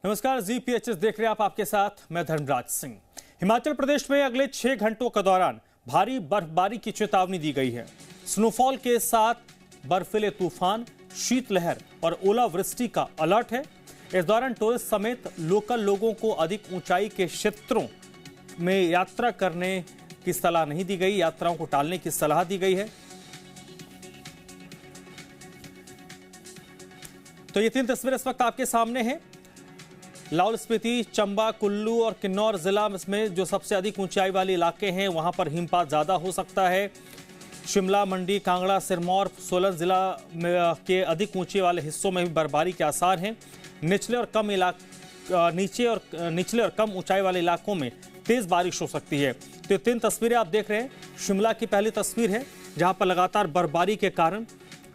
नमस्कार, जीपीएचएस देख रहे हैं आप, आपके साथ मैं धर्मराज सिंह। हिमाचल प्रदेश में अगले 6 घंटों के दौरान भारी बर्फबारी की चेतावनी दी गई है। स्नोफॉल के साथ बर्फीले तूफान, शीतलहर और ओलावृष्टि का अलर्ट है। इस दौरान टूरिस्ट समेत लोकल लोगों को अधिक ऊंचाई के क्षेत्रों में यात्रा करने की सलाह नहीं दी गई, यात्राओं को टालने की सलाह दी गई है। तो ये 3 तस्वीरें इस वक्त आपके सामने हैं। लाहौल स्पीति, चंबा, कुल्लू और किन्नौर जिला में जो सबसे अधिक ऊंचाई वाले इलाके हैं वहां पर हिमपात ज्यादा हो सकता है। शिमला, मंडी, कांगड़ा, सिरमौर, सोलन जिला के अधिक ऊंचे वाले हिस्सों में भी बर्फबारी के आसार हैं। निचले और कम ऊंचाई वाले इलाकों में तेज बारिश हो सकती है। तो 3 तस्वीरें आप देख रहे हैं। शिमला की पहली तस्वीर है जहां पर लगातार बर्फबारी के कारण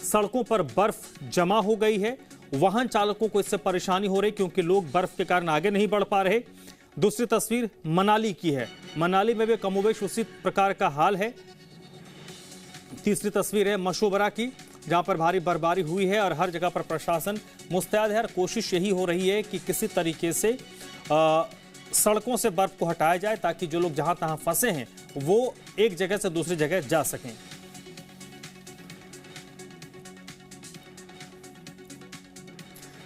सड़कों पर बर्फ जमा हो गई है। वाहन चालकों को इससे परेशानी हो रही क्योंकि लोग बर्फ के कारण आगे नहीं बढ़ पा रहे। दूसरी तस्वीर मनाली की है। मनाली में भी कमोबेश उसी प्रकार का हाल है। तीसरी तस्वीर है मशोबरा की, जहां पर भारी बर्फबारी हुई है और हर जगह पर प्रशासन मुस्तैद है और कोशिश यही हो रही है कि किसी तरीके से सड़कों से बर्फ को हटाया जाए ताकि जो लोग जहां तहां फंसे हैं वो एक जगह से दूसरी जगह जा सकें।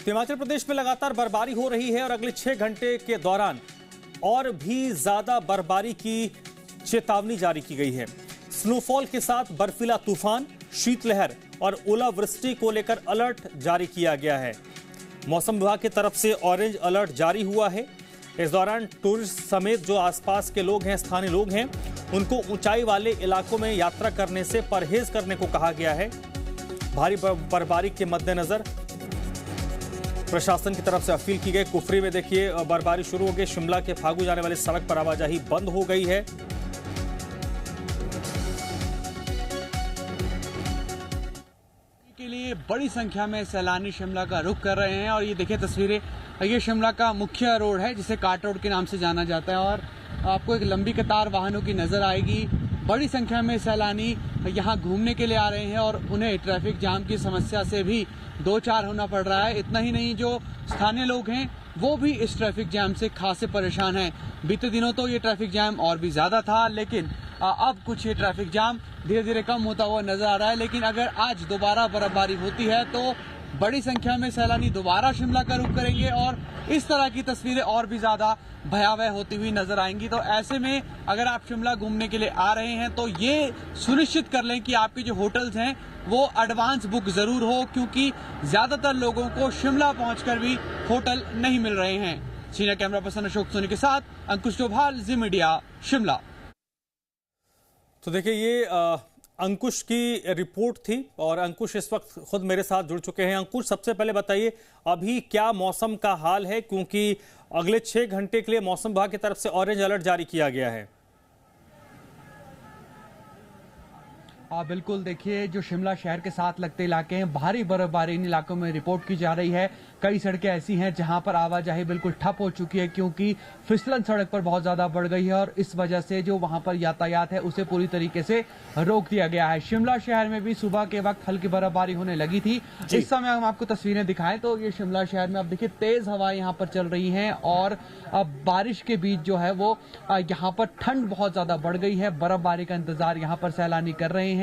हिमाचल प्रदेश में लगातार बर्फबारी हो रही है और अगले 6 घंटे के दौरान और भी ज्यादा बर्फबारी की चेतावनी जारी की गई है। स्नोफॉल के साथ बर्फीला तूफान, शीतलहर और ओलावृष्टि को लेकर अलर्ट जारी किया गया है। मौसम विभाग की तरफ से ऑरेंज अलर्ट जारी हुआ है। इस दौरान टूरिस्ट समेत जो आसपास के लोग हैं, स्थानीय लोग हैं, उनको ऊंचाई वाले इलाकों में यात्रा करने से परहेज करने को कहा गया है। भारी बर्फबारी के मद्देनजर प्रशासन की तरफ से अपील की गई। कुफरी में देखिए बर्फबारी शुरू हो गई। शिमला के फागू जाने वाली सड़क पर आवाजाही बंद हो गई है। के लिए बड़ी संख्या में सैलानी शिमला का रुख कर रहे हैं और ये देखिए तस्वीरें, ये शिमला का मुख्य रोड है जिसे काट रोड के नाम से जाना जाता है और आपको एक लंबी कतार वाहनों की नजर आएगी। बड़ी संख्या में सैलानी यहाँ घूमने के लिए आ रहे हैं और उन्हें ट्रैफिक जाम की समस्या से भी दो चार होना पड़ रहा है। इतना ही नहीं, जो स्थानीय लोग हैं वो भी इस ट्रैफिक जाम से खासे परेशान हैं। बीते दिनों तो ये ट्रैफिक जाम और भी ज्यादा था, लेकिन अब कुछ ये ट्रैफिक जाम धीरे धीरे कम होता हुआ नजर आ रहा है। लेकिन अगर आज दोबारा बर्फबारी होती है तो बड़ी संख्या में सैलानी दोबारा शिमला का रुख करेंगे और इस तरह की तस्वीरें और भी ज्यादा भयावह होती हुई नजर आएंगी। तो ऐसे में अगर आप शिमला घूमने के लिए आ रहे हैं तो ये सुनिश्चित कर लें कि आपके जो होटल्स हैं वो एडवांस बुक जरूर हो, क्योंकि ज्यादातर लोगों को शिमला पहुंचकर भी होटल नहीं मिल रहे हैं। Senior camera person Ashok Soni के साथ अंकुश डोभाल, जी मीडिया, शिमला। तो देखिए ये अंकुश की रिपोर्ट थी और अंकुश इस वक्त खुद मेरे साथ जुड़ चुके हैं। अंकुश, सबसे पहले बताइए अभी क्या मौसम का हाल है, क्योंकि अगले 6 घंटे के लिए मौसम विभाग की तरफ से ऑरेंज अलर्ट जारी किया गया है। बिल्कुल, देखिए जो शिमला शहर के साथ लगते इलाके हैं, भारी बर्फबारी इन इलाकों में रिपोर्ट की जा रही है। कई सड़कें ऐसी हैं जहां पर आवाजाही बिल्कुल ठप हो चुकी है क्योंकि फिसलन सड़क पर बहुत ज्यादा बढ़ गई है और इस वजह से जो वहां पर यातायात है उसे पूरी तरीके से रोक दिया गया है। शिमला शहर में भी सुबह के वक्त हल्की बर्फबारी होने लगी थी। इस समय हम आपको तस्वीरें दिखाएं तो ये शिमला शहर में अब देखिए तेज हवाएं यहाँ पर चल रही हैं और अब बारिश के बीच जो है वो यहाँ पर ठंड बहुत ज्यादा बढ़ गई है। बर्फबारी का इंतजार यहाँ पर सैलानी कर रहे हैं।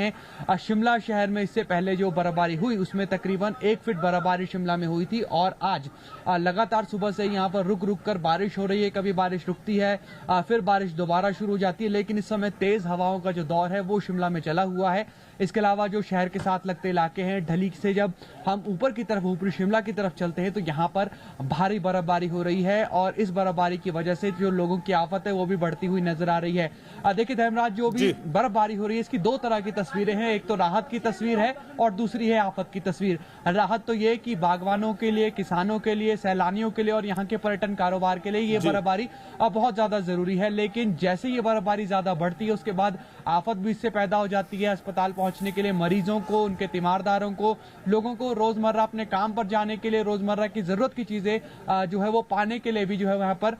शिमला शहर में इससे पहले जो बर्फबारी हुई उसमें तकरीबन 1 फीट बर्फबारी शिमला में हुई थी और आज लगातार सुबह से यहाँ पर रुक रुक कर बारिश हो रही है। कभी बारिश रुकती है, फिर बारिश दोबारा शुरू हो जाती है, लेकिन इस समय तेज हवाओं का जो दौर है वो शिमला में चला हुआ है। इसके अलावा जो शहर के साथ लगते इलाके हैं, ढली से जब हम ऊपर की तरफ, ऊपरी शिमला की तरफ चलते हैं तो यहाँ पर भारी बर्फबारी हो रही है और इस बर्फबारी की वजह से जो लोगों की आफत है वो भी बढ़ती हुई नजर आ रही है। देखिए धर्मराज, जो भी बर्फबारी हो रही है इसकी 2 तरह की तस्वीरें हैं। एक तो राहत की तस्वीर है और दूसरी है आफत की तस्वीर। राहत तो ये कि बागवानों के लिए, किसानों के लिए, सैलानियों के लिए और यहाँ के पर्यटन कारोबार के लिए ये बर्फबारी अब बहुत ज्यादा जरूरी है। लेकिन जैसे ये बर्फबारी ज्यादा बढ़ती है उसके बाद आफत भी इससे पैदा हो जाती है। अस्पताल पहुंचने के लिए मरीजों को, उनके तीमारदारों को, लोगों को रोजमर्रा अपने काम पर जाने के लिए, रोजमर्रा की जरूरत की चीजें जो है वो पाने के लिए भी जो है वहां पर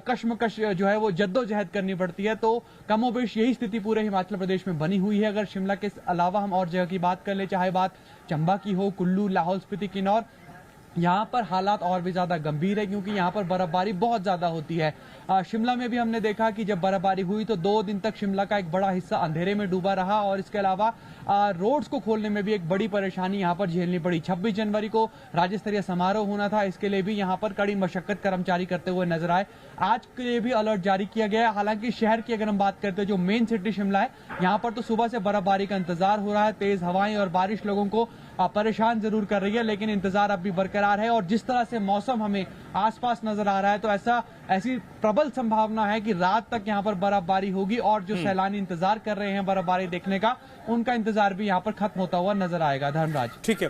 कश्मकश जो है वो जद्दोजहद करनी पड़ती है। तो कमोबेश यही स्थिति पूरे हिमाचल प्रदेश में बनी हुई है। अगर शिमला के अलावा हम और जगह की बात कर ले, चाहे बात चंबा की हो, कुल्लू, लाहौल स्पीति, किन्नौर, यहाँ पर हालात और भी ज्यादा गंभीर है क्योंकि यहाँ पर बर्फबारी बहुत ज्यादा होती है। शिमला में भी हमने देखा कि जब बर्फबारी हुई तो 2 दिन तक शिमला का एक बड़ा हिस्सा अंधेरे में डूबा रहा और इसके अलावा रोड्स को खोलने में भी एक बड़ी परेशानी यहाँ पर झेलनी पड़ी। 26 जनवरी को राज्य स्तरीय समारोह होना था, इसके लिए भी यहाँ पर कड़ी मशक्कत कर्मचारी करते हुए नजर आए। आज के लिए भी अलर्ट जारी किया गया है। हालांकि शहर की अगर हम बात करते हैं, जो मेन सिटी शिमला है, यहाँ पर तो सुबह से बर्फबारी का इंतजार हो रहा है। तेज हवाएं और बारिश लोगों को परेशान जरूर कर रही है, लेकिन इंतजार अब भी बरकरार है। और जिस तरह से मौसम हमें आसपास नजर आ रहा है, तो ऐसी प्रबल संभावना है कि रात तक यहाँ पर बर्फबारी होगी और जो सैलानी इंतजार कर रहे हैं बर्फबारी देखने का, उनका इंतजार भी यहाँ पर खत्म होता हुआ नजर आएगा। धर्मराज, ठीक है।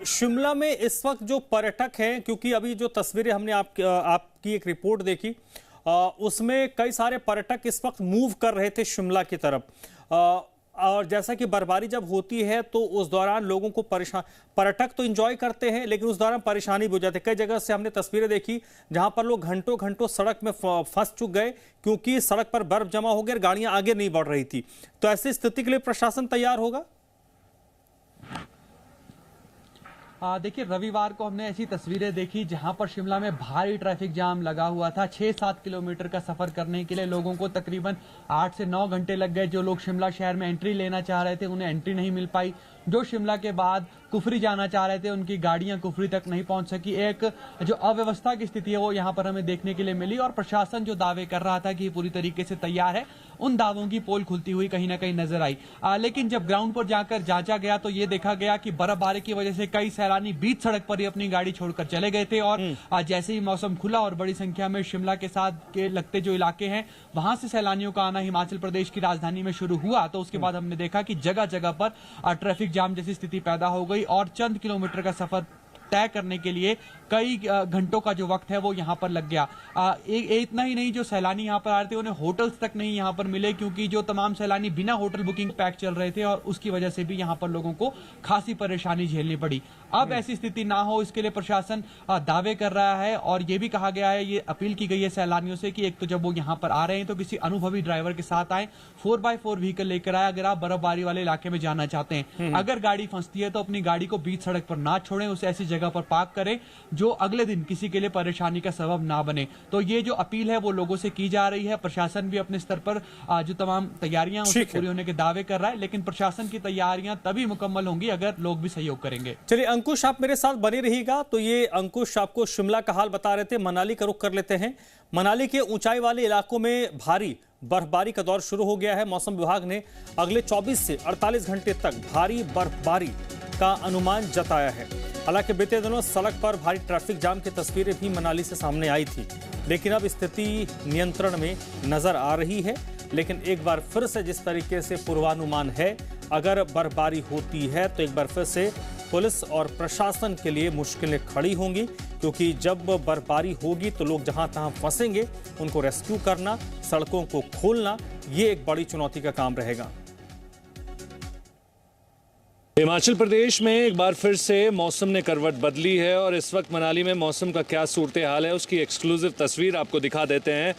शिमला में इस वक्त जो पर्यटक हैं, क्योंकि अभी जो तस्वीरें हमने आपकी एक रिपोर्ट देखी, उसमें कई सारे पर्यटक इस वक्त मूव कर रहे थे शिमला की तरफ, और जैसा कि बर्फबारी जब होती है तो उस दौरान लोगों को पर्यटक तो एंजॉय करते हैं, लेकिन उस दौरान परेशानी भी हो जाती है। कई जगह से हमने तस्वीरें देखी जहां पर लोग घंटों घंटों सड़क में फंस चुक गए क्योंकि सड़क पर बर्फ जमा हो गया और गाड़ियां आगे नहीं बढ़ रही थी। तो ऐसी स्थिति के लिए प्रशासन तैयार होगा? देखिए, रविवार को हमने ऐसी तस्वीरें देखी जहां पर शिमला में भारी ट्रैफिक जाम लगा हुआ था। 6-7 किलोमीटर का सफर करने के लिए लोगों को तकरीबन 8 से 9 घंटे लग गए। जो लोग शिमला शहर में एंट्री लेना चाह रहे थे, उन्हें एंट्री नहीं मिल पाई। जो शिमला के बाद कुफरी जाना चाह रहे थे, उनकी गाड़ियां कुफरी तक नहीं पहुंच सकी। एक जो अव्यवस्था की स्थिति है वो यहाँ पर हमें देखने के लिए मिली और प्रशासन जो दावे कर रहा था कि पूरी तरीके से तैयार है, उन दावों की पोल खुलती हुई कहीं ना कहीं नजर आई। लेकिन जब ग्राउंड पर जाकर जांचा गया तो ये देखा गया कि बर्फबारी की वजह से कई सैलानी बीच सड़क पर ही अपनी गाड़ी छोड़कर चले गए थे और जैसे ही मौसम खुला और बड़ी संख्या में शिमला के साथ के लगते जो इलाके हैं वहां से सैलानियों का आना हिमाचल प्रदेश की राजधानी में शुरू हुआ, तो उसके बाद हमने देखा कि जगह जगह पर ट्रैफिक जाम जैसी स्थिति पैदा हो गई और चंद किलोमीटर का सफर तय करने के लिए कई घंटों का जो वक्त है वो यहाँ पर लग गया। इतना ही नहीं, जो सैलानी यहाँ पर आ रहे थे उन्हें होटल्स तक नहीं यहाँ पर मिले क्योंकि जो तमाम सैलानी बिना होटल बुकिंग पैक चल रहे थे और उसकी वजह से भी यहाँ पर लोगों को खासी परेशानी झेलनी पड़ी। अब ऐसी स्थिति ना हो, इसके लिए प्रशासन दावे कर रहा है और ये भी कहा गया है, ये अपील की गई है सैलानियों से कि एक तो जब वो यहाँ पर आ रहे हैं तो किसी अनुभवी ड्राइवर के साथ आए, 4x4 व्हीकल लेकर आए अगर आप बर्फबारी वाले इलाके में जाना चाहते हैं। अगर गाड़ी फंसती है तो अपनी गाड़ी को बीच सड़क पर ना छोड़ें, उसे ऐसी जगह पर पार्क करें जो अगले दिन किसी के लिए परेशानी का सबब ना बने। तो ये जो अपील है वो लोगों से की जा रही है। प्रशासन भी अपने स्तर पर जो तमाम तैयारियां उसे पूरी होने के दावे कर रहा है, लेकिन प्रशासन की तैयारियां तभी मुकम्मल होंगी अगर लोग भी सहयोग करेंगे। चलिए अंकुश, आप मेरे साथ बने रहिएगा। तो ये अंकुश आपको शिमला का हाल बता रहे थे। मनाली का रुख कर लेते हैं। मनाली के ऊंचाई वाले इलाकों में भारी बर्फबारी का दौर शुरू हो गया है। मौसम विभाग ने अगले 24 से 48 घंटे तक भारी बर्फबारी का अनुमान जताया है। हालांकि बीते दिनों सड़क पर भारी ट्रैफिक जाम की तस्वीरें भी मनाली से सामने आई थी, लेकिन अब स्थिति नियंत्रण में नजर आ रही है। लेकिन एक बार फिर से जिस तरीके से पूर्वानुमान है, अगर बर्फबारी होती है तो एक बार फिर से पुलिस और प्रशासन के लिए मुश्किलें खड़ी होंगी, क्योंकि जब बर्फबारी होगी तो लोग जहां तहां फंसेंगे, उनको रेस्क्यू करना, सड़कों को खोलना, ये एक बड़ी चुनौती का काम रहेगा। हिमाचल प्रदेश में एक बार फिर से मौसम ने करवट बदली है और इस वक्त मनाली में मौसम का क्या सूरत हाल है उसकी एक्सक्लूसिव तस्वीर आपको दिखा देते हैं।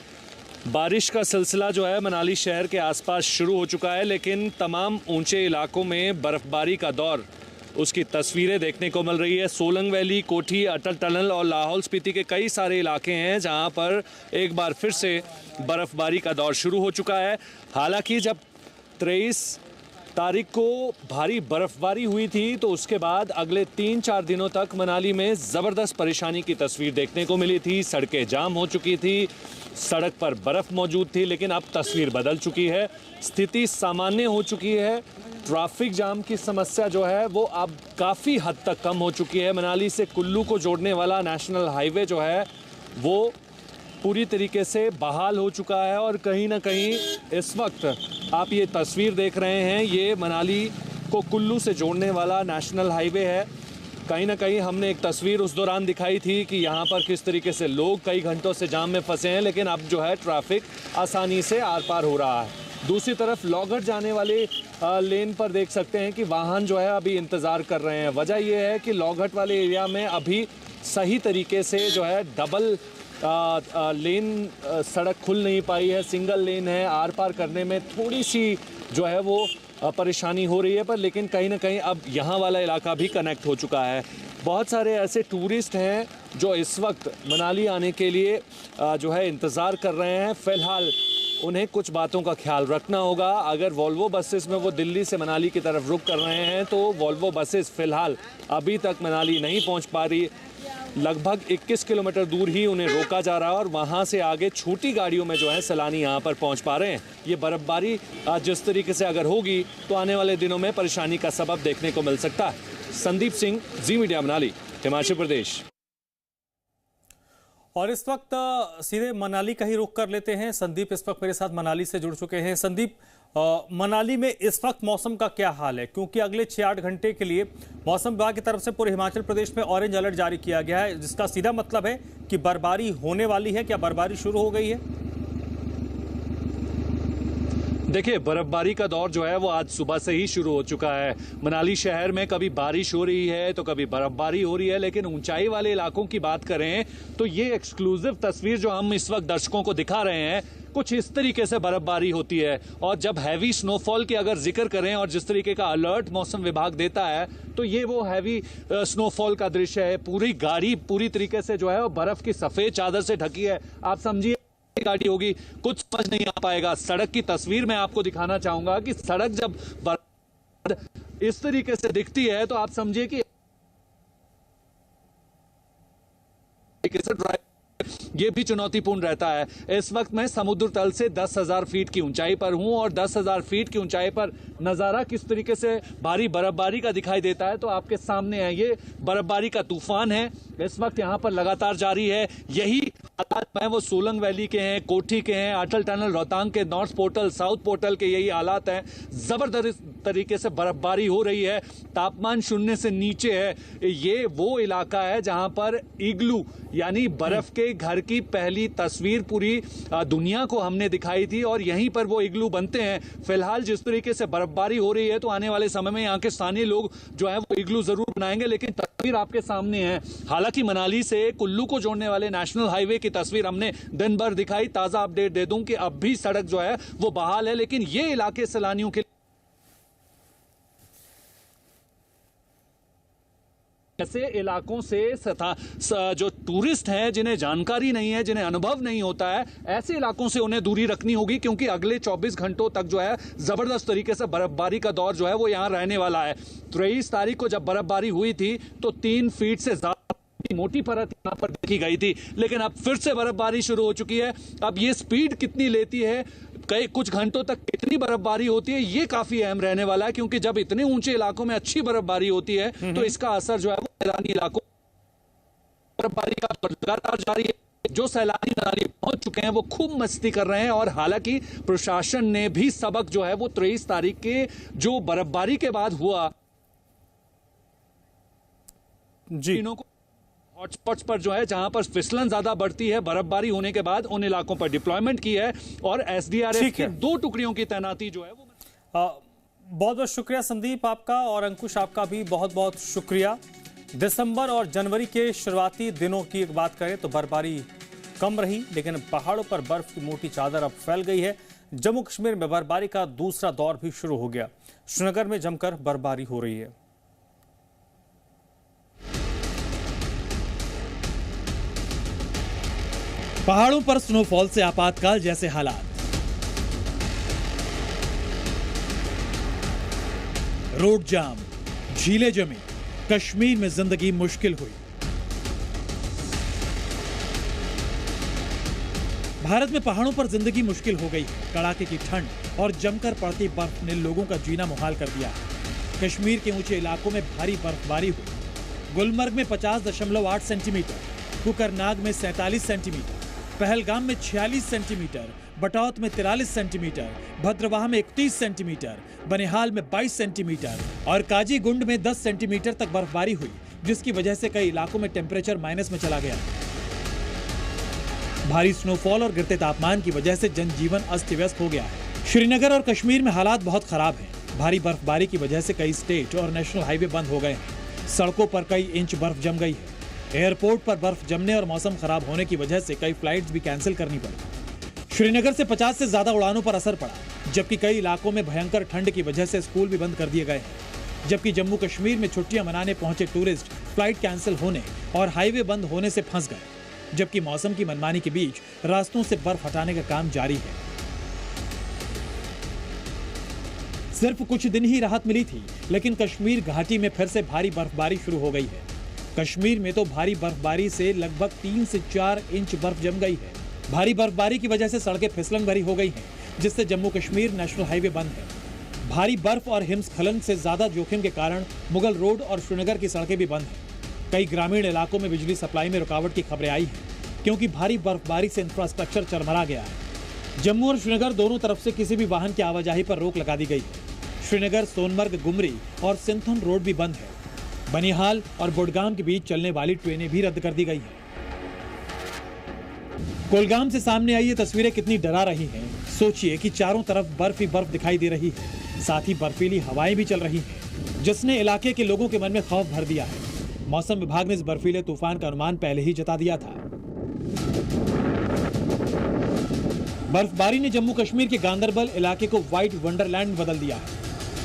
बारिश का सिलसिला जो है मनाली शहर के आसपास शुरू हो चुका है, लेकिन तमाम ऊंचे इलाकों में बर्फबारी का दौर, उसकी तस्वीरें देखने को मिल रही है। सोलंग वैली, कोठी, अटल टनल और लाहौल स्पीति के कई सारे इलाके हैं जहां पर एक बार फिर से बर्फबारी का दौर शुरू हो चुका है। हालांकि जब 23 तारीख को भारी बर्फबारी हुई थी तो उसके बाद अगले 3-4 दिनों तक मनाली में ज़बरदस्त परेशानी की तस्वीर देखने को मिली थी। सड़कें जाम हो चुकी थी, सड़क पर बर्फ़ मौजूद थी, लेकिन अब तस्वीर बदल चुकी है, स्थिति सामान्य हो चुकी है। ट्रैफिक जाम की समस्या जो है वो अब काफ़ी हद तक कम हो चुकी है। मनाली से कुल्लू को जोड़ने वाला नेशनल हाईवे जो है वो पूरी तरीके से बहाल हो चुका है और कहीं ना कहीं इस वक्त आप ये तस्वीर देख रहे हैं, ये मनाली को कुल्लू से जोड़ने वाला नेशनल हाईवे है। कहीं ना कहीं हमने एक तस्वीर उस दौरान दिखाई थी कि यहाँ पर किस तरीके से लोग कई घंटों से जाम में फंसे हैं, लेकिन अब जो है ट्रैफिक आसानी से आर पार हो रहा है। दूसरी तरफ लॉगट जाने वाले लेन पर देख सकते हैं कि वाहन जो है अभी इंतज़ार कर रहे हैं। वजह यह है कि लॉगट वाले एरिया में अभी सही तरीके से जो है डबल लेन सड़क खुल नहीं पाई है, सिंगल लेन है। आर पार करने में थोड़ी सी जो है वो परेशानी हो रही है, पर लेकिन कहीं ना कहीं अब यहाँ वाला इलाका भी कनेक्ट हो चुका है। बहुत सारे ऐसे टूरिस्ट हैं जो इस वक्त मनाली आने के लिए जो है इंतज़ार कर रहे हैं। फ़िलहाल उन्हें कुछ बातों का ख्याल रखना होगा। अगर वॉल्वो बसेस में वो दिल्ली से मनाली की तरफ रुक कर रहे हैं तो वॉल्वो बसेस फ़िलहाल अभी तक मनाली नहीं पहुंच पा रही। लगभग 21 किलोमीटर दूर ही उन्हें रोका जा रहा है और वहां से आगे छोटी गाड़ियों में जो है सैलानी यहां पर पहुंच पा रहे हैं। ये बर्फबारी जिस तरीके से अगर होगी तो आने वाले दिनों में परेशानी का सबब देखने को मिल सकता है। संदीप सिंह, जी मीडिया मनाली, हिमाचल प्रदेश। और इस वक्त सीधे मनाली का ही रुख कर लेते हैं। संदीप इस वक्त मेरे साथ मनाली से जुड़ चुके हैं। संदीप, मनाली में इस वक्त मौसम का क्या हाल है? क्योंकि अगले 6-8 घंटे के लिए मौसम विभाग की तरफ से पूरे हिमाचल प्रदेश में ऑरेंज अलर्ट जारी किया गया है, जिसका सीधा मतलब है कि बर्फबारी होने वाली है। क्या बर्फबारी शुरू हो गई है? देखिए, बर्फबारी का दौर जो है वो आज सुबह से ही शुरू हो चुका है। मनाली शहर में कभी बारिश हो रही है तो कभी बर्फबारी हो रही है, लेकिन ऊंचाई वाले इलाकों की बात करें तो ये एक्सक्लूसिव तस्वीर जो हम इस वक्त दर्शकों को दिखा रहे हैं, कुछ इस तरीके से बर्फबारी होती है। और जब हैवी स्नोफॉल की अगर जिक्र करें और जिस तरीके का अलर्ट मौसम विभाग देता है तो ये वो हैवी स्नोफॉल का दृश्य है। पूरी गाड़ी पूरी तरीके से जो है वो बर्फ की सफेद चादर से ढकी है। आप समझिए गाड़ी होगी, कुछ समझ नहीं आ पाएगा। सड़क की तस्वीर मैं आपको दिखाना चाहूंगा कि सड़क जब इस तरीके से दिखती है तो आप समझिए कि ये भी चुनौतीपूर्ण रहता है। इस वक्त मैं समुद्र तल से 10,000 फीट की ऊंचाई पर हूं और 10,000 फीट की ऊंचाई पर नजारा किस तरीके से भारी बर्फबारी का दिखाई देता है तो आपके सामने है। ये बर्फबारी का तूफान है, इस वक्त यहां पर लगातार जारी है। यही हालात है वो सोलंग वैली के हैं, कोठी के हैं, अटल टनल रोहतांग के, नॉर्थ पोर्टल, साउथ पोर्टल के यही हालात हैं। जबरदस्त तरीके से बर्फबारी हो रही है, तापमान 0 से नीचे है। ये वो इलाका है जहां पर इग्लू यानी बर्फ के घर की पहली तस्वीर पूरी दुनिया को हमने दिखाई थी और यहीं पर वो इग्लू बनते हैं। फिलहाल जिस तरीके से बर्फबारी हो रही है तो आने वाले समय में यहाँ के स्थानीय लोग जो है वो इग्लू जरूर बनाएंगे, लेकिन तस्वीर आपके सामने है। हालांकि मनाली से कुल्लू को जोड़ने वाले नेशनल हाईवे की तस्वीर हमने दिन भर दिखाई। ताजा अपडेट दे दूं कि अब भी सड़क जो है वो बहाल है, लेकिन ये इलाके सैलानियों के ऐसे इलाकों से जो टूरिस्ट हैं जिन्हें जानकारी नहीं है, जिन्हें अनुभव नहीं होता है, ऐसे इलाकों से उन्हें दूरी रखनी होगी, क्योंकि अगले 24 घंटों तक जो है जबरदस्त तरीके से बर्फबारी का दौर जो है वो यहां रहने वाला है। 23 तारीख को जब बर्फबारी हुई थी तो 3 फीट से ज्यादा मोटी परत यहां पर देखी गई थी, लेकिन अब फिर से बर्फबारी शुरू हो चुकी है। अब ये स्पीड कितनी लेती है, कई कुछ घंटों तक कितनी बर्फबारी होती है, ये काफी अहम रहने वाला है, क्योंकि जब इतने ऊंचे इलाकों में अच्छी बर्फबारी होती है तो इसका असर जो है वो सैलानी इलाकों बर्फबारी का लगातार जारी है। जो सैलानी मनाली पहुंच चुके हैं वो खूब मस्ती कर रहे हैं और हालांकि प्रशासन ने भी सबक जो है वो 23 तारीख के जो बर्फबारी के बाद हुआ जी हॉटस्पॉट्स पर जो है जहां पर फिसलन ज्यादा बढ़ती है बर्फबारी होने के बाद, उन इलाकों पर डिप्लॉयमेंट की है और एसडीआरएफ की 2 टुकड़ियों की तैनाती जो है वो। बहुत बहुत शुक्रिया संदीप आपका, और अंकुश आपका भी बहुत बहुत शुक्रिया। दिसंबर और जनवरी के शुरुआती दिनों की बात करें तो बर्फबारी कम रही, लेकिन पहाड़ों पर बर्फ की मोटी चादर अब फैल गई है। जम्मू कश्मीर में बर्फबारी का दूसरा दौर भी शुरू हो गया। श्रीनगर में जमकर बर्फबारी हो रही है। पहाड़ों पर स्नोफॉल से आपातकाल जैसे हालात, रोड जाम, झीलें जमी, कश्मीर में जिंदगी मुश्किल हुई। भारत में पहाड़ों पर जिंदगी मुश्किल हो गई। कड़ाके की ठंड और जमकर पड़ती बर्फ ने लोगों का जीना मुहाल कर दिया। कश्मीर के ऊंचे इलाकों में भारी बर्फबारी हुई। गुलमर्ग में 50.8 सेंटीमीटर, कुकरनाग में 47 सेंटीमीटर, पहलगाम में 46 सेंटीमीटर, बटौत में 43 सेंटीमीटर, भद्रवाह में 31 सेंटीमीटर, बनिहाल में 22 सेंटीमीटर और काजीगुंड में 10 सेंटीमीटर तक बर्फबारी हुई, जिसकी वजह से कई इलाकों में टेम्परेचर माइनस में चला गया। भारी स्नोफॉल और गिरते तापमान की वजह से जनजीवन अस्त व्यस्त हो गया है। श्रीनगर और कश्मीर में हालात बहुत खराब हैं। भारी बर्फबारी की वजह से कई स्टेट और नेशनल हाईवे बंद हो गए हैं। सड़कों पर कई इंच बर्फ जम गई है। एयरपोर्ट पर बर्फ जमने और मौसम खराब होने की वजह से कई फ्लाइट्स भी कैंसिल करनी पड़ी। श्रीनगर से 50 से ज्यादा उड़ानों पर असर पड़ा, जबकि कई इलाकों में भयंकर ठंड की वजह से स्कूल भी बंद कर दिए गए हैं। जबकि जम्मू कश्मीर में छुट्टियां मनाने पहुंचे टूरिस्ट फ्लाइट कैंसिल होने और हाईवे बंद होने से फंस गए, जबकि मौसम की मनमानी के बीच रास्तों से बर्फ हटाने का काम जारी है। सिर्फ कुछ दिन ही राहत मिली थी, लेकिन कश्मीर घाटी में फिर से भारी बर्फबारी शुरू हो गई है। कश्मीर में तो भारी बर्फबारी से लगभग 3 से 4 इंच बर्फ जम गई है। भारी बर्फबारी की वजह से सड़कें फिसलन भरी हो गई हैं, जिससे जम्मू कश्मीर नेशनल हाईवे बंद है। भारी बर्फ और हिमस्खलन से ज्यादा जोखिम के कारण मुगल रोड और श्रीनगर की सड़कें भी बंद हैं। कई ग्रामीण इलाकों में बिजली सप्लाई में रुकावट की खबरें आई हैं, क्योंकि भारी बर्फबारी से इंफ्रास्ट्रक्चर चरमरा गया है। जम्मू और श्रीनगर दोनों तरफ से किसी भी वाहन की आवाजाही पर रोक लगा दी गई है। श्रीनगर, सोनमर्ग, गुमरी और सिंथन रोड भी बंद है। बनिहाल और बुडगाम के बीच चलने वाली ट्रेनें भी रद्द कर दी गई हैं। कोलगाम से सामने आई ये तस्वीरें कितनी डरा रही हैं। सोचिए कि चारों तरफ बर्फ ही बर्फ दिखाई दे रही है, साथ ही बर्फीली हवाएं भी चल रही हैं, जिसने इलाके के लोगों के मन में खौफ भर दिया है। मौसम विभाग ने इस बर्फीले तूफान का अनुमान पहले ही जता दिया था। बर्फबारी ने जम्मू कश्मीर के गांदरबल इलाके को व्हाइट वंडरलैंड में बदल दिया है।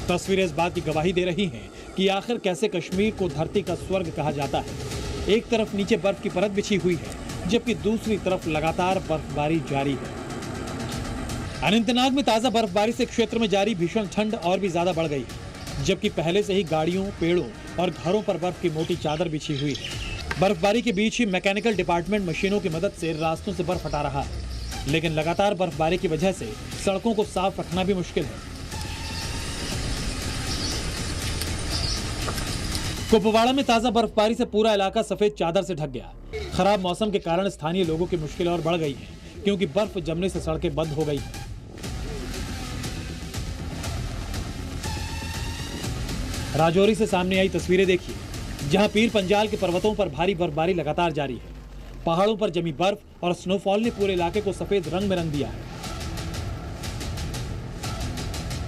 तस्वीरें इस बात की गवाही दे रही हैं कि आखिर कैसे कश्मीर को धरती का स्वर्ग कहा जाता है। एक तरफ नीचे बर्फ की परत बिछी हुई है, जबकि दूसरी तरफ लगातार बर्फबारी जारी है। अनंतनाग में ताजा बर्फबारी से क्षेत्र में जारी भीषण ठंड और भी ज्यादा बढ़ गई है, जबकि पहले से ही गाड़ियों, पेड़ों और घरों पर बर्फ की मोटी चादर बिछी हुई है। बर्फबारी के बीच ही मैकेनिकल डिपार्टमेंट मशीनों की मदद से रास्तों से बर्फ हटा रहा है, लेकिन लगातार बर्फबारी की वजह से सड़कों को साफ रखना भी मुश्किल है। कुपवाड़ा में ताजा बर्फबारी से पूरा इलाका सफेद चादर से ढक गया। खराब मौसम के कारण स्थानीय लोगों की मुश्किल और बढ़ गई है, क्योंकि बर्फ जमने से सड़कें बंद हो गई हैं। राजौरी से सामने आई तस्वीरें देखिए, जहां पीर पंजाल के पर्वतों पर भारी बर्फबारी लगातार जारी है। पहाड़ों पर जमी बर्फ और स्नोफॉल ने पूरे इलाके को सफेद रंग में रंग दिया है।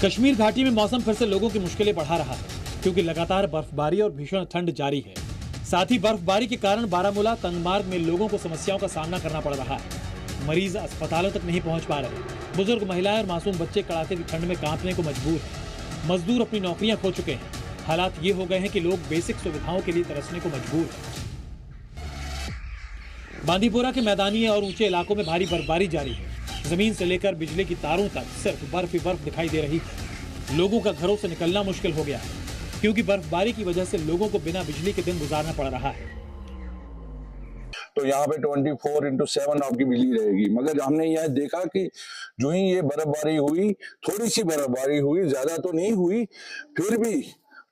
कश्मीर घाटी में मौसम फिर से लोगों की मुश्किलें बढ़ा रहा है, क्योंकि लगातार बर्फबारी और भीषण ठंड जारी है। साथ ही बर्फबारी के कारण बारामूला, तंगमार्ग में लोगों को समस्याओं का सामना करना पड़ रहा है। मरीज अस्पतालों तक नहीं पहुंच पा रहे। बुजुर्ग, महिलाएं और मासूम बच्चे कड़ाके की ठंड में कांपने को मजबूर हैं। मजदूर अपनी नौकरियां खो चुके हैं। हालात ये हो गए हैं कि लोग बेसिक सुविधाओं के लिए तरसने को मजबूर हैं। बांदीपोरा के मैदानी और ऊंचे इलाकों में भारी बर्फबारी जारी है। जमीन से लेकर बिजली की तारों तक सिर्फ बर्फ ही बर्फ दिखाई दे रही है। लोगों का घरों से निकलना मुश्किल हो गया है, क्योंकि बर्फबारी की वजह से लोगों को बिना बिजली के दिन गुजारना पड़ रहा है। तो यहाँ पे 24/7 आपकी बिजली रहेगी, मगर हमने यह देखा कि जो ही ये बर्फबारी हुई, थोड़ी सी बर्फबारी हुई, ज्यादा तो नहीं हुई, फिर भी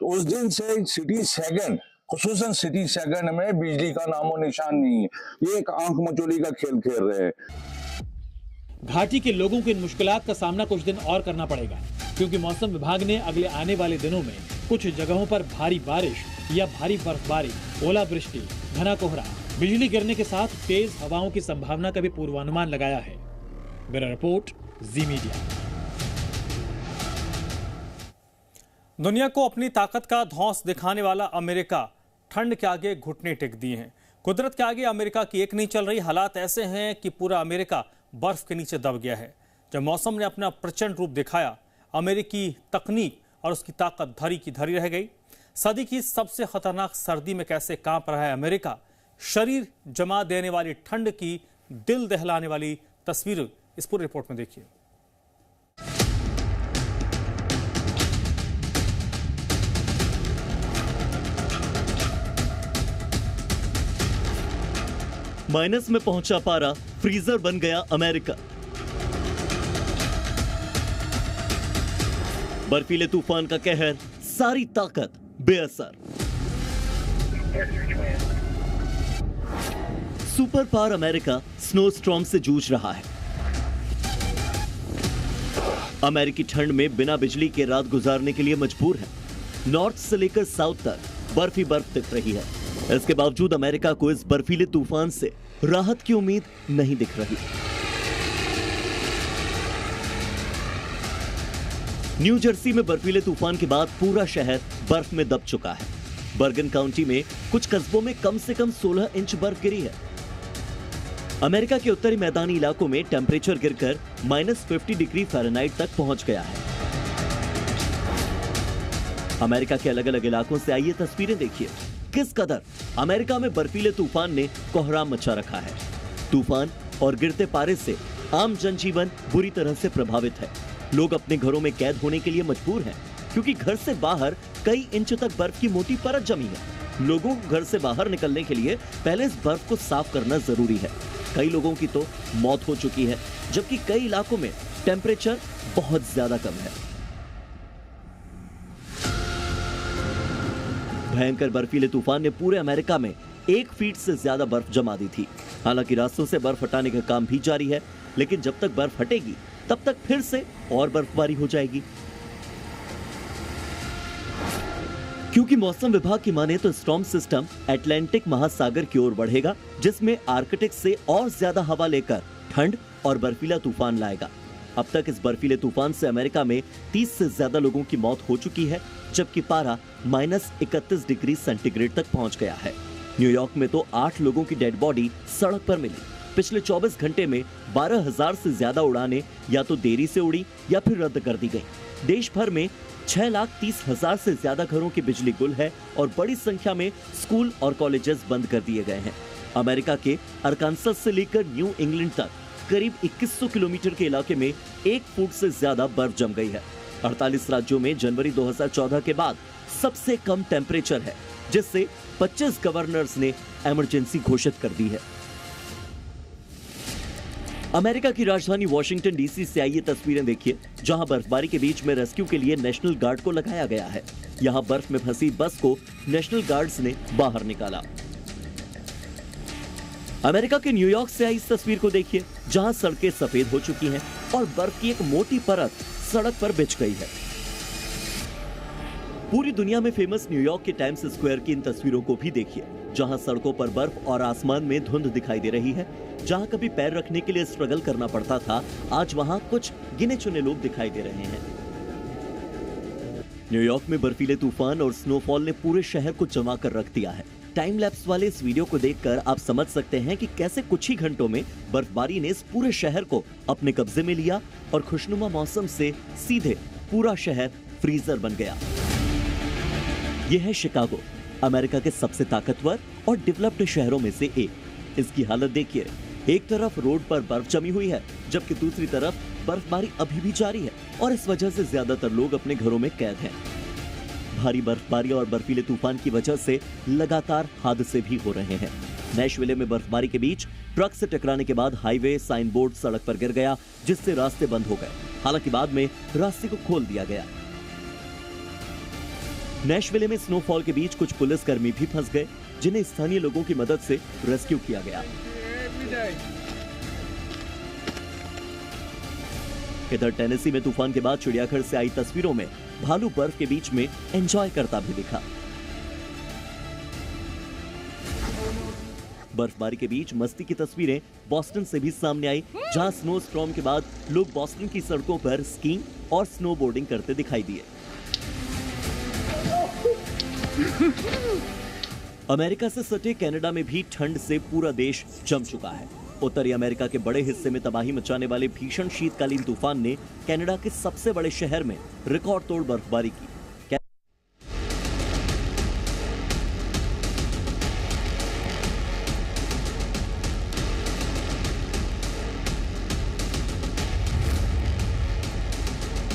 तो उस दिन से सिटी सेकंड, खुसूसन सिटी सेकंड में बिजली का नामो निशान नहीं है। ये एक आंख मचोली का खेल खेल रहे हैं। घाटी के लोगों को इन मुश्किलात का सामना कुछ दिन और करना पड़ेगा, क्योंकि मौसम विभाग ने अगले आने वाले दिनों में कुछ जगहों पर भारी बारिश या भारी बर्फबारी, ओलावृष्टि, घना कोहरा, बिजली गिरने के साथ तेज हवाओं की संभावना का भी पूर्वानुमान लगाया है। ब्यूरो रिपोर्ट, जी मीडिया। दुनिया को अपनी ताकत का धौंस दिखाने वाला अमेरिका ठंड के आगे घुटने टेक दिए हैं। कुदरत के आगे अमेरिका की एक नहीं चल रही। हालात ऐसे हैं कि पूरा अमेरिका बर्फ के नीचे दब गया है। जब मौसम ने अपना प्रचंड रूप दिखाया, अमेरिकी तकनीक और उसकी ताकत धरी की धरी रह गई। सदी की सबसे खतरनाक सर्दी में कैसे कांप रहा है अमेरिका। शरीर जमा देने वाली ठंड की दिल दहलाने वाली तस्वीर इस पूरी रिपोर्ट में देखिए। माइनस में पहुंचा पारा, फ्रीजर बन गया अमेरिका। बर्फीले तूफान का कहर, सारी ताकत बेअसर। Super power America snow storm से जूझ रहा है। अमेरिकी ठंड में बिना बिजली के रात गुजारने के लिए मजबूर है। नॉर्थ से लेकर साउथ तक बर्फ ही बर्फ दिख रही है। इसके बावजूद अमेरिका को इस बर्फीले तूफान से राहत की उम्मीद नहीं दिख रही। न्यू जर्सी में बर्फीले तूफान के बाद पूरा शहर बर्फ में दब चुका है। बर्गन काउंटी में कुछ कस्बों में कम से कम 16 इंच बर्फ गिरी है। अमेरिका के उत्तरी मैदानी इलाकों में टेम्परेचर गिरकर -50 डिग्री फ़ारेनहाइट तक पहुंच गया है। अमेरिका के अलग अलग इलाकों से आई ये तस्वीरें देखिए। किस कदर अमेरिका में बर्फीले तूफान ने कोहराम मचा रखा है। तूफान और गिरते पारे से आम जनजीवन बुरी तरह से प्रभावित है। लोग अपने घरों में कैद होने के लिए मजबूर हैं, क्योंकि घर से बाहर कई इंच तक बर्फ की मोटी परत जमी है। लोगों को घर से बाहर निकलने के लिए पहले इस बर्फ को साफ करना जरूरी है। कई लोगों की तो मौत हो चुकी है, जबकि कई इलाकों में टेम्परेचर बहुत ज्यादा कम है। भयंकर बर्फीले तूफान ने पूरे अमेरिका में 1 फीट से ज्यादा बर्फ जमा दी थी। हालांकि रास्तों से बर्फ हटाने का काम भी जारी है, लेकिन जब तक बर्फ हटेगी तब तक फिर से और बर्फबारी हो जाएगी। क्योंकि मौसम विभाग की माने तो स्टॉर्म सिस्टम अटलांटिक महासागर की ओर बढ़ेगा, जिसमें आर्कटिक से और ज्यादा हवा लेकर ठंड और बर्फीला तूफान लाएगा। अब तक इस बर्फीले तूफान से अमेरिका में 30 से ज्यादा लोगों की मौत हो चुकी है, जबकि पारा -31 डिग्री सेंटीग्रेड तक पहुंच गया है। न्यूयॉर्क में तो 8 लोगों की डेड बॉडी सड़क पर मिली। पिछले 24 घंटे में 12,000 से ज्यादा उड़ानें या तो देरी से उड़ी या फिर रद्द कर दी गई। देश भर में 6,30,000 से ज्यादा घरों की बिजली गुल है और बड़ी संख्या में स्कूल और कॉलेजेस बंद कर दिए गए हैं। अमेरिका के अरकानसस से लेकर न्यू इंग्लैंड तक करीब 2100 किलोमीटर के इलाके में 1 फुट से ज्यादा बर्फ जम गई है। 48 राज्यों में जनवरी 2014 के बाद सबसे कम टेम्परेचर है, जिससे 25 गवर्नर्स ने इमरजेंसी घोषित कर दी है। अमेरिका की राजधानी वॉशिंगटन डीसी से आई ये तस्वीरें देखिए, जहां बर्फबारी के बीच में रेस्क्यू के लिए नेशनल गार्ड को लगाया गया है। यहां बर्फ में फंसी बस को नेशनल गार्ड्स ने बाहर निकाला। अमेरिका के न्यूयॉर्क से आई इस तस्वीर को देखिए, जहां सड़कें सफेद हो चुकी हैं और बर्फ की एक मोटी परत सड़क पर बिछ गई है। पूरी दुनिया में फेमस न्यूयॉर्क के टाइम्स स्क्वायर की इन तस्वीरों को भी देखिए, जहां सड़कों पर बर्फ और आसमान में धुंध दिखाई दे रही है। जहां कभी पैर रखने के लिए स्ट्रगल करना पड़ता था, आज वहां कुछ गिने चुने लोग दिखाई दे रहे हैं। न्यूयॉर्क में बर्फीले तूफान और स्नोफॉल ने पूरे शहर को जमा कर रख दिया है। टाइम लैप्स वाले इस वीडियो को देखकर आप समझ सकते हैं कि कैसे कुछ ही घंटों में बर्फबारी ने इस पूरे शहर को अपने कब्जे में लिया और खुशनुमा मौसम से सीधे पूरा शहर फ्रीजर बन गया। यह है शिकागो, अमेरिका के सबसे ताकतवर और डेवलप्ड शहरों में से एक। इसकी हालत देखिए, एक तरफ रोड पर बर्फ जमी हुई है, जबकि दूसरी तरफ बर्फबारी अभी भी जारी है और इस वजह से ज्यादातर लोग अपने घरों में कैद हैं। भारी बर्फबारी और बर्फीले तूफान की वजह से लगातार हादसे भी हो रहे हैं। नैशविले में बर्फबारी के बीच ट्रक से टकराने के बाद हाईवे साइन बोर्ड सड़क पर गिर गया, जिससे रास्ते बंद हो गए। हालांकि बाद में रास्ते को खोल दिया गया। नैशविले में स्नोफॉल के बीच कुछ पुलिसकर्मी भी फंस गए, जिन्हें स्थानीय लोगों की मदद से रेस्क्यू किया गया। इधर टेनेसी में तूफान के बाद चिड़ियाघर से आई तस्वीरों में भालू बर्फ के बीच में एंजॉय करता भी दिखा। बर्फबारी के बीच मस्ती की तस्वीरें बॉस्टन से भी सामने आई, जहां स्नो स्टॉर्म के बाद लोग बॉस्टन की सड़कों पर स्कीइंग और स्नोबोर्डिंग करते दिखाई दिए। अमेरिका से सटे कनाडा में भी ठंड से पूरा देश जम चुका है। उत्तरी अमेरिका के बड़े हिस्से में तबाही मचाने वाले भीषण शीतकालीन तूफान ने कनाडा के सबसे बड़े शहर में रिकॉर्ड तोड़ बर्फबारी की।